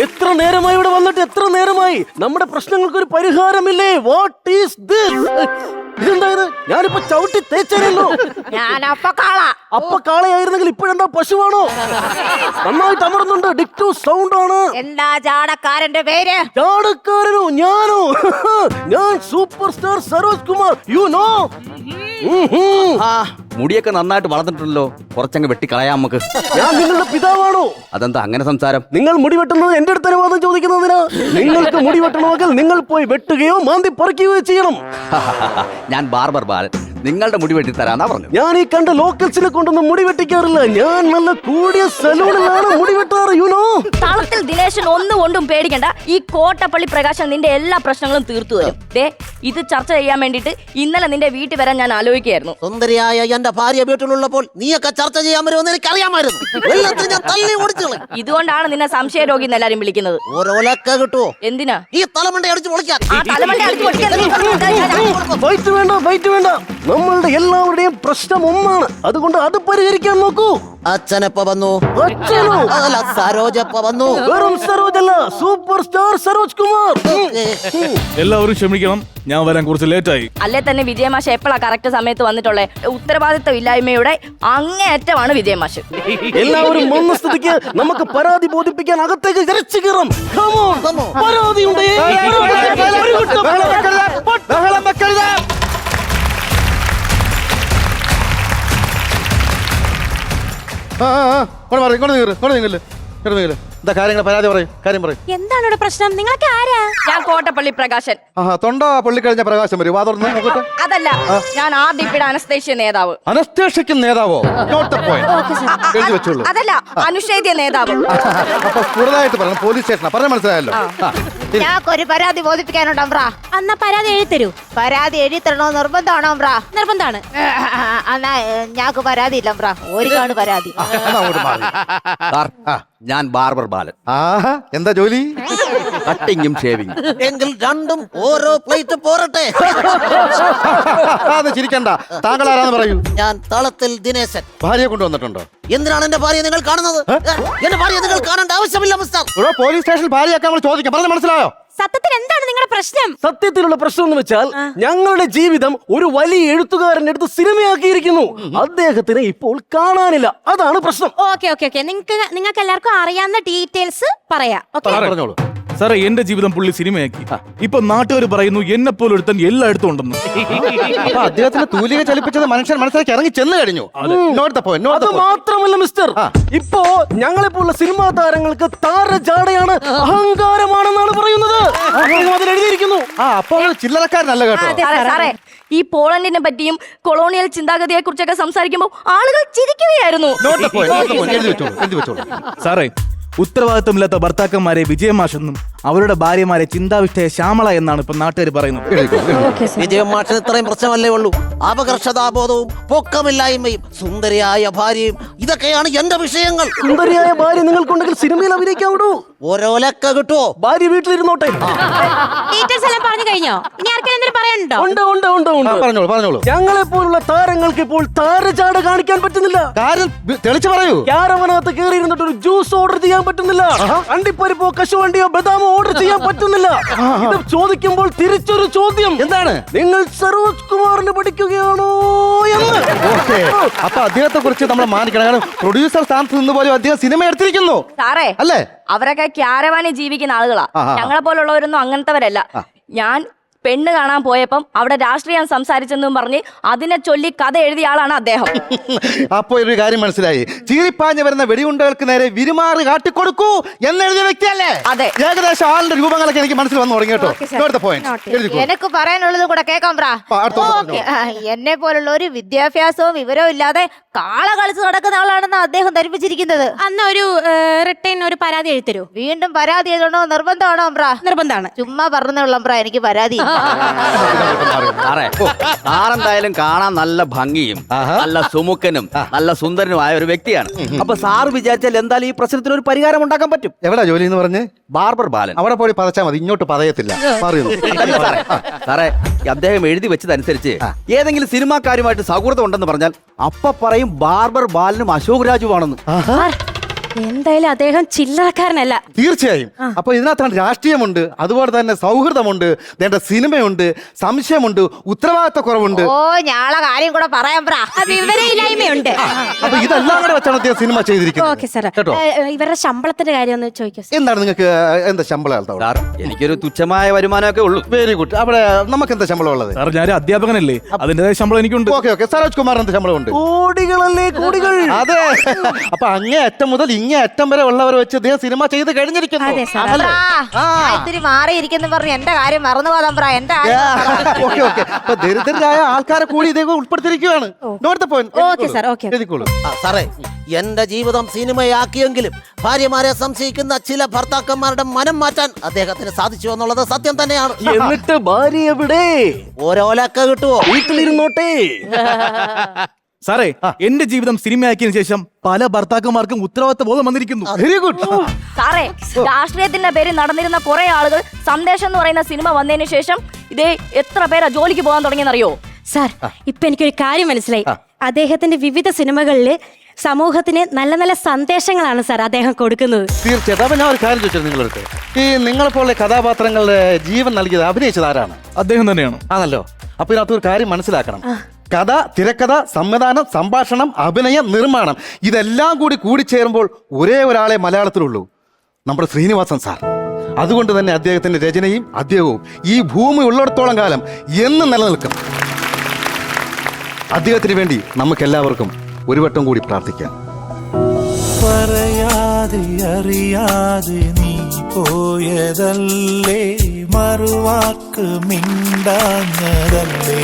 എത്ര നേരമായി ഇവിടെ വന്നിട്ട് എത്ര നേരമായി? നമ്മുടെ പ്രശ്നങ്ങൾക്ക് ഒരു പരിഹാരമില്ലേ? What is this? ഇതെന്തായത്? ഞാനിപ്പോ ചവിട്ടി തേച്ചല്ലോ. അപ്പ കാളയായിരുന്നെങ്കിൽ ഇപ്പോഴെന്താ പശുവാണോ? നന്നായിട്ട് അമർന്നുണ്ട്. ഡിക്റ്റു സൗണ്ട് ആണ്. എന്താ ചാടക്കാരന്റെ പേര്? ചാടക്കാരനോ? ഞാനോ? ഞാൻ super star Saroj Kumar. You know? മുടിയൊക്കെ നന്നായിട്ട് വളർന്നിട്ടുണ്ടല്ലോ, കുറച്ചങ്ങ് വെട്ടിക്കളയാം നമുക്ക്. ഞാൻ നിങ്ങളുടെ പിതാവാണോ? അതെന്താ അങ്ങനെ സംസാരം? നിങ്ങൾ മുടി വെട്ടുന്നത് എന്റെ അടുത്ത് അനുവാദം ചോദിക്കുന്നതിനാ? നിങ്ങൾക്ക് മുടി വെട്ടണമെങ്കിൽ നിങ്ങൾ പോയി വെട്ടുകയോ മാന്തി പറിക്കുകയോ ചെയ്യണം. ഞാൻ ബാർബർ ബാലൻ, നിങ്ങളുടെ മുടി വെട്ടി തരാന്നാ പറഞ്ഞു. ഞാൻ ഈ കണ്ട ലോക്കൽസിനെ കൊണ്ടൊന്നും മുടി വെട്ടിക്കാറില്ല. ഞാൻ നല്ല കൂടിയ സലൂണിലാണ് മുടി വെട്ടാറ്. യുനോ? താളത്തിൽ ദിനേശൻ ഒന്നുകൊണ്ടും പേടിക്കണ്ട. ഈ കോട്ടപ്പള്ളി പ്രകാശൻ നിന്റെ എല്ലാ പ്രശ്നങ്ങളും തീർത്തു തരും. ദേ, ഇത് ചർച്ച ചെയ്യാൻ വേണ്ടിട്ട് ഇന്നലെ നിന്റെ വീട്ടിൽ വരാൻ ഞാൻ ആലോചിക്കായിരുന്നു. സുന്ദരിയായ എന്റെ ഭാര്യ വീട്ടിലുള്ളപ്പോൾ നീയൊക്കെ ചർച്ച ചെയ്യാൻ വരുമെന്ന് എനിക്ക് അറിയാമായിരുന്നു. ഞാൻ തല്ലി ഓടിച്ചു. ഇതുകൊണ്ടാണ് നിന്നെ സംശയ രോഗി എന്ന് എല്ലാരും വിളിക്കുന്നത്. ഓരോലൊക്കെ കിട്ടുമോ? എന്തിനാ? ഈ തലമണ്ട അടിച്ചു പൊളിക്കാൻ. ആ തലമണ്ട അടിച്ചു പൊളിക്കാൻ. ഫൈറ്റ് വേണ്ട, ഫൈറ്റ് വേണ്ട. നമ്മളുടെ എല്ലാവരുടെയും പ്രശ്നം ഒന്നാണ്. അതുകൊണ്ട് അത് പരിഹരിക്കാൻ നോക്കൂ. അച്ഛനെപ്പ വന്നു? അച്ഛനോ? അതല്ല, സരോജപ്പ വന്നു. വെറും സരോജ് അല്ല, സൂപ്പർ സ്റ്റാർ സരോജ് കുമാർ. എല്ലാവരും ക്ഷമിക്കണം, ഞാൻ വരാൻ കുറച്ച് ലേറ്റായി. അല്ലേ തന്നെ വിജയമാഷ് എപ്പോഴാ കറക്റ്റ് സമയത്ത് വന്നിട്ടുള്ളേ? ഉത്തരവാദിത്വം ഇല്ലായ്മയുടെ അങ്ങേയറ്റമാണ് വിജയമാഷ്. എല്ലാവരും വന്ന സ്ഥിതിക്ക് നമുക്ക് പരാതി ബോധിപ്പിക്കാൻ അകത്തേക്ക് ഇരച്ചു കയറാം. പരാതിയുണ്ട്. എന്താ കാര്യങ്ങൾ? പരാതി പറയും, കാര്യം പറയും. എന്താണ് ഇവിടെ പ്രശ്നം? നിങ്ങളൊക്കെ ആരാ? ഞാൻ കോട്ടപ്പള്ളി പ്രകാശൻ. തൊണ്ട പൊള്ളി കഴിഞ്ഞ പ്രകാശം വരും. വാ തുറന്ന് നോക്കട്ടെ. അതല്ല, ഞാൻ RDPയുടെ അനസ്തേഷ്യ നേതാവ്. അനസ്തേഷ്യക്ക് നേതാവോ? Not the point. എഴുതി വെച്ചോളൂ. അതല്ല, അനുഷേദ്യ നേതാവ്. അപ്പൊ കൂടുതലായിട്ട് പറയണം. പോലീസ് സ്റ്റേഷനാ പറഞ്ഞ മനസ്സിലായല്ലോ. ഞാക്കൊരു പരാതി ബോധിപ്പിക്കാനുണ്ടാവും. എന്നാ പരാതി എഴുതരൂ. പരാതി എഴുതി തരണോ? നിർബന്ധമാണോ? നിർബന്ധമാണ്. എന്നാ ഞാക്ക് പരാതി ഇല്ല. ഒരു കാണു പരാതി. സാർ, ഞാൻ ബാർബർ ബാലൻ. എന്താ ജോലി? കട്ടിങ്ങും ഷേവിംഗ്. എങ്കിൽ രണ്ടും ഓരോ പ്ലേറ്റ് പോരട്ടെ. അത് ചിരിക്കണ്ട. താങ്കൾ ആരാന്ന് പറയൂ. ഞാൻ തളത്തിൽ ദിനേശൻ. ഭാര്യയെ കൊണ്ടുവന്നിട്ടുണ്ടോ? എന്തിനാണ് എന്റെ ഭാര്യയെ നിങ്ങൾ കാണുന്നത്? എന്റെ ഭാര്യയെ നിങ്ങൾ കാണേണ്ട ആവശ്യമില്ല മിസ്റ്റർ. പോലീസ് സ്റ്റേഷനിൽ ഭാര്യയൊക്കെ നമ്മൾ ചോദിക്കാം. പറഞ്ഞ മനസ്സിലായോ? സത്യത്തിൽ എന്താണ് നിങ്ങളുടെ പ്രശ്നം? സത്യത്തിലുള്ള പ്രശ്നം എന്ന് വെച്ചാൽ ഞങ്ങളുടെ ജീവിതം ഒരു വലിയ എഴുത്തുകാരന്റെ അടുത്ത് സിനിമയാക്കിയിരിക്കുന്നു. അദ്ദേഹത്തിന് ഇപ്പോൾ കാണാനില്ല. അതാണ് പ്രശ്നം. ഓക്കെ നിങ്ങൾക്ക് എല്ലാവർക്കും അറിയാവുന്ന ഡീറ്റെയിൽസ് പറയാം. പറഞ്ഞോളൂ. സാറേ, എന്റെ ജീവിതം പുള്ളി സിനിമയാക്കി. ഇപ്പൊ നാട്ടുകാർ പറയുന്നു എന്നെ പോലെ ഒരുത്തൻ എല്ലായിടത്തും ഉണ്ടെന്ന്. അദ്ദേഹത്തിന് തൂലിക ചലിപ്പിച്ചത് മനുഷ്യൻ മനസ്സിലേക്ക് ഇറങ്ങി ചെന്ന് കഴിഞ്ഞു. അത് മാത്രമല്ല മിസ്റ്റർ, ഇപ്പോ ഞങ്ങളെപ്പോലുള്ള സിനിമാ താരങ്ങൾക്ക് താരജാടയാണ്, അഹങ്കാരമാണെന്നാണ് പറയുന്നത്. അതിൽ എഴുതിയിരിക്കുന്നു. അപ്പോൾ ചില്ലറക്കാരനല്ല കേട്ടോ. സാറേ, ഈ പോളണ്ടിനെ പറ്റിയും കൊളോണിയൽ ചിന്താഗതിയെ കുറിച്ചൊക്കെ സംസാരിക്കുമ്പോൾ ആളുകൾ ചിരിക്കുകയായിരുന്നു. സാറേ, ഉത്തരവാദിത്തമില്ലാത്ത ഭർത്താക്കന്മാരെ വിജയമാഷെന്നും അവരുടെ ഭാര്യമാരെ ചിന്താവിഷ്ടയ ശ്യാമള എന്നാണ് ഇപ്പൊ നാട്ടുകാർ പറയുന്നത്. വിജയമാഷിന് ഇത്രയും പ്രശ്നമല്ലേ ഉള്ളൂ? അപകർഷതാബോധവും പൊക്കമില്ലായ്മയും സുന്ദരിയായ ഭാര്യയും ഇതൊക്കെയാണ് എന്റെ വിഷയങ്ങൾ. സുന്ദരിയായ ഭാര്യ നിങ്ങൾക്കുണ്ടെങ്കിൽ സിനിമയിൽ അഭിനയിക്കാവൂ. ഓരോലൊക്കെ കിട്ടുമോ? ഭാര്യ വീട്ടിലിരുന്നോട്ടെ. ഡീറ്റെയിൽസ് എല്ലാം പറഞ്ഞു കഴിഞ്ഞോ? ഇനി ആർക്കെങ്കിലും പറയാനുണ്ടോ? പറഞ്ഞോളൂ. ഞങ്ങളെ പോലുള്ള താരങ്ങൾക്ക് ഇപ്പോൾ താരജാട കാണിക്കാൻ പറ്റുന്നില്ല. കാര്യം തെളിച്ചു പറയൂ. ക്യാരവനകത്ത് കയറി ഇരുന്നിട്ട് ഒരു ജ്യൂസ് ഓർഡർ ചെയ്യാൻ പറ്റുന്നില്ല. അണ്ടിപ്പരിപ്പോ കശുവണ്ടിയോ ബദാമോ ഓർഡർ ചെയ്യാൻ പറ്റുന്നില്ല. ഇത് ചോദിക്കുമ്പോൾ തിരിച്ചൊരു ചോദ്യം. എന്താണ്? നിങ്ങൾ സരോജ് കുമാറിന് പഠിക്കുകയാണോ എന്ന്. അപ്പൊ അദ്ദേഹത്തെ കുറിച്ച് നമ്മൾ മാനിക്കണം. കാരണം പ്രൊഡ്യൂസർ സ്ഥാനത്ത് നിന്ന് പോലും അദ്ദേഹം സിനിമ എടുത്തിരിക്കുന്നു. സാറേ, അല്ലേ? അവരൊക്കെ ക്യാരവാനിൽ ജീവിക്കുന്ന ആളുകളാ. ഞങ്ങളെ പോലുള്ളവരൊന്നും അങ്ങനത്തെവരല്ല. ഞാൻ പെണ്ണ് കാണാൻ പോയപ്പം അവിടെ രാഷ്ട്രീയം സംസാരിച്ചെന്നും പറഞ്ഞ് അതിനെ ചൊല്ലി കഥ എഴുതിയ ആളാണ് അദ്ദേഹം. അപ്പൊ ഒരു കാര്യം മനസ്സിലായി. ചീറിപ്പാഞ്ഞ് വരുന്ന വെടിയുണ്ടകൾക്ക് നേരെ വിരുമാറി കാട്ടിക്കൊടുക്കൂ എന്നെഴുതിയ വ്യക്തിയല്ലേ? അതെ. ഏകദേശം ആളുടെ രൂപങ്ങളൊക്കെ എനിക്ക് മനസ്സിൽ വന്നു തുടങ്ങി കേട്ടോ. എനിക്ക് പറയാനുള്ളത് കൂടെ കേൾക്കാം. എന്നെ പോലുള്ള ഒരു വിദ്യാഭ്യാസവും വിവരവും ഇല്ലാതെ കാള കളിച്ച് നടക്കുന്ന ആളാണെന്ന് അദ്ദേഹം ധരിപ്പിച്ചിരിക്കുന്നത്. അന്ന് ഒരു റിട്ടേൺ ഒരു പരാതി എഴുതരൂ. വീണ്ടും പരാതി എഴുതണോ? നിർബന്ധമാണോ? നിർബന്ധമാണ്. ചുമ്മാ പറഞ്ഞുള്ള എനിക്ക് പരാതി. സാറേ സാറെന്തായാലും കാണാൻ നല്ല ഭംഗിയും നല്ല സുമുഖനും നല്ല സുന്ദരനുമായ ഒരു വ്യക്തിയാണ്. അപ്പൊ സാറ് വിചാരിച്ചാൽ എന്തായാലും ഈ പ്രശ്നത്തിന് ഒരു പരിഹാരം ഉണ്ടാക്കാൻ പറ്റും. എവിടാ ജോലി എന്ന് പറഞ്ഞ്? ബാർബർ ബാലൻ. അവിടെ പോയി പതച്ചാ മതി, ഇങ്ങോട്ട് പതയത്തില്ല. അതല്ല സാറേ, സാറേ അദ്ദേഹം എഴുതി വെച്ചതനുസരിച്ച് ഏതെങ്കിലും സിനിമാക്കാരുമായിട്ട് സൗഹൃദം ഉണ്ടെന്ന് പറഞ്ഞാൽ അപ്പ പറയും ബാർബർ ബാലനും അശോക് രാജുവാണെന്ന്. എന്തായാലും അദ്ദേഹം ചില്ലറക്കാരനല്ല. തീർച്ചയായും. അപ്പൊ ഇതിനകത്താണ് രാഷ്ട്രീയമുണ്ട്, അതുപോലെ തന്നെ സൗഹൃദമുണ്ട്, വേണ്ട സിനിമയുണ്ട്, സംശയമുണ്ട്, ഉത്തരവാദിത്ത കുറവുണ്ട്. ഓ ഞാളെ കാര്യം കൂടെ പറയാൻ പ്രാ. വിവരമില്ലായ്മയുണ്ട്. അപ്പൊ ഇതെല്ലാം കൂടെ വെച്ചാണ് അദ്ദേഹം സിനിമ ചെയ്തിരിക്കുന്നത്. ഓക്കെ സാർ, കേട്ടോ? ഇവരുടെ ശമ്പളത്തിന്റെ കാര്യം ഒന്ന് ചോദിക്കാം. എന്താണ് നിങ്ങൾക്ക് എന്താ ശമ്പളം? സാർ എനിക്കൊരു തുച്ഛമായ വരുമാനമൊക്കെ ഉള്ളൂ. Very good. അവിടെ നമുക്ക് എന്താ ശമ്പളം ഉള്ളത്? സാർ ഞാൻ അധ്യാപകനല്ലേ, അതിന്റേതായ ശമ്പളം എനിക്കുണ്ട്. Okay okay. സരോജ് കുമാറിന് എന്ത് ശമ്പളം ഉണ്ട്? കോടികളല്ലേ കോടികൾ. അതെ. അപ്പൊ അങ്ങേ അറ്റം മുതൽ ഇങ്ങേ അറ്റം വരെ ഉള്ളവരെ വെച്ച് അദ്ദേഹം സിനിമ ചെയ്ത് കഴിഞ്ഞിരിക്കുന്നു. അമ്പ്രാ, ഞാൻ ഇത്തിരി മാറിയിരിക്കുന്നു പറഞ്ഞു എന്റെ കാര്യം മറന്നു പോകാം പ്രാ. എന്റെ ഓക്കെ ഓക്കെ. അപ്പൊ ദരിദ്രരായ ആൾക്കാരെ കൂടി ഇദ്ദേഹം ഉൾപ്പെടുത്തിയിരിക്കുകയാണ്. Okay sir, okay. എഴുതിക്കോളൂ. സാറേ, എന്റെ ജീവിതം സിനിമയാക്കിയെങ്കിലും ഭാര്യമാരെ സംശയിക്കുന്ന ചില ഭർത്താക്കന്മാരുടെ മനം മാറ്റാൻ അദ്ദേഹത്തിന് സാധിച്ചു എന്നുള്ളത് സത്യം തന്നെയാണ്. എന്നിട്ട് ഭാര്യ എവിടെ? ഓരോലൊക്കെ കിട്ടുവോ? വീട്ടിലിരുന്നോട്ടെ. സാറേ എന്റെ ജീവിതം സിനിമയാക്കിയതിനു ശേഷം പല ഭർത്താക്കന്മാർക്കും ഉത്തരവാദിത്ത ബോധം വന്നിരിക്കുന്നു. Very good. സാറേ രാഷ്ട്രീയത്തിന്റെ പേരിൽ നടന്നിരുന്ന കുറെ ആളുകൾ സന്ദേശം എന്ന് പറയുന്ന സിനിമ വന്നതിന് ശേഷം ഇതേ എത്ര പേരാ ജോലിക്ക് പോകാൻ തുടങ്ങിയെന്നറിയോ? സാർ ഇപ്പൊ എനിക്കൊരു കാര്യം മനസ്സിലായി. അദ്ദേഹത്തിന്റെ വിവിധ സിനിമകളിൽ സമൂഹത്തിന് നല്ല നല്ല സന്ദേശങ്ങളാണ് സാർ അദ്ദേഹം കൊടുക്കുന്നത്. തീർച്ചയായിട്ടും. അപ്പൊ ഞാൻ ഒരു കാര്യം ചോദിച്ചത് നിങ്ങളടുത്ത്, ഈ നിങ്ങളെപ്പോലെ കഥാപാത്രങ്ങളുടെ ജീവൻ നൽകിയത് അഭിനയിച്ചത് ആരാണ്? അദ്ദേഹം തന്നെയാണ്. ആണല്ലോ. അപ്പൊ ഇതിനകത്ത് ഒരു കാര്യം മനസ്സിലാക്കണം. കഥ, തിരക്കഥ, സംവിധാനം, സംഭാഷണം, അഭിനയം, നിർമ്മാണം ഇതെല്ലാം കൂടി കൂടിച്ചേരുമ്പോൾ ഒരേ ഒരാളെ മലയാളത്തിലുള്ളൂ, നമ്മുടെ ശ്രീനിവാസൻ സാർ. അതുകൊണ്ട് തന്നെ അദ്ദേഹത്തിന്റെ രചനയും അദ്ദേഹവും ഈ ഭൂമി ഉള്ളിടത്തോളം കാലം എന്നും നിലനിൽക്കും. അദ്ദേഹത്തിന് വേണ്ടി നമുക്കെല്ലാവർക്കും ഒരു വട്ടം കൂടി പ്രാർത്ഥിക്കാം. പറയാതെ അറിയാതെ നീ പോയതല്ലേ, മറുവാക്ക് മിണ്ടാഞ്ഞതല്ലേ.